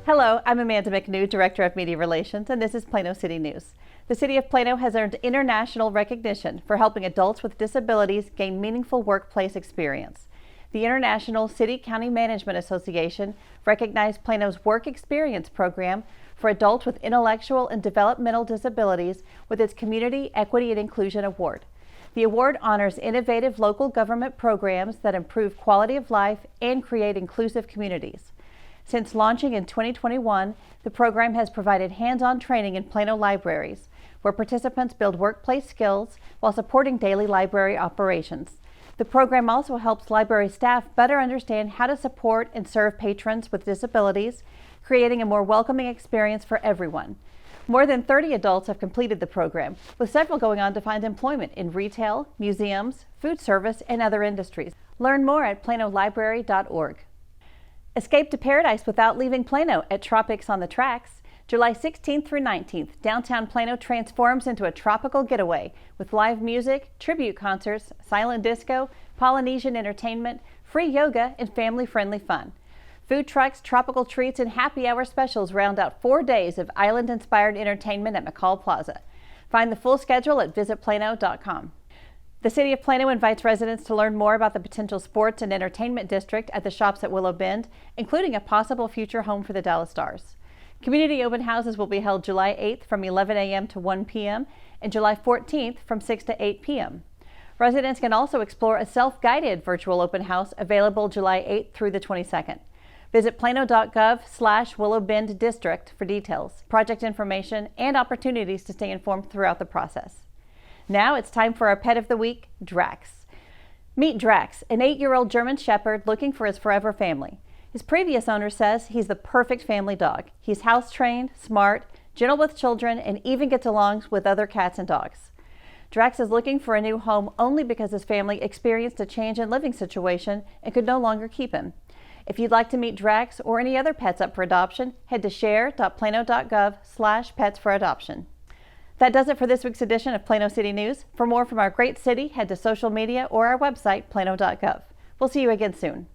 Hello, I'm Amanda McNew, Director of Media Relations, and this is Plano City News. The City of Plano has earned international recognition for helping adults with disabilities gain meaningful workplace experience. The International City-County Management Association recognized Plano's Work Experience program for adults with intellectual and developmental disabilities with its Community Equity and Inclusion Award. The award honors innovative local government programs that improve quality of life and create inclusive communities. Since launching in 2021, the program has provided hands-on training in Plano libraries, where participants build workplace skills while supporting daily library operations. The program also helps library staff better understand how to support and serve patrons with disabilities, creating a more welcoming experience for everyone. More than 30 adults have completed the program, with several going on to find employment in retail, museums, food service, and other industries. Learn more at planolibrary.org. Escape to paradise without leaving Plano at Tropics on the Drax. July 16th through 19th, downtown Plano transforms into a tropical getaway with live music, tribute concerts, silent disco, Polynesian entertainment, free yoga, and family-friendly fun. Food trucks, tropical treats, and happy hour specials round out 4 days of island-inspired entertainment at McCall Plaza. Find the full schedule at visitplano.com. The City of Plano invites residents to learn more about the potential sports and entertainment district at the shops at Willow Bend, including a possible future home for the Dallas Stars. Community open houses will be held July 8th from 11 a.m. to 1 p.m. and July 14th from 6 to 8 p.m. Residents can also explore a self-guided virtual open house available July 8th through the 22nd. Visit plano.gov/WillowBendDistrict for details, project information, and opportunities to stay informed throughout the process. Now it's time for our pet of the week, Drax. Meet Drax, an 8-year-old German Shepherd looking for his forever family. His previous owner says he's the perfect family dog. He's house-trained, smart, gentle with children, and even gets along with other cats and dogs. Drax is looking for a new home only because his family experienced a change in living situation and could no longer keep him. If you'd like to meet Drax or any other pets up for adoption, head to share.plano.gov/pets-for-adoption. That does it for this week's edition of Plano City News. For more from our great city, head to social media or our website, plano.gov. We'll see you again soon.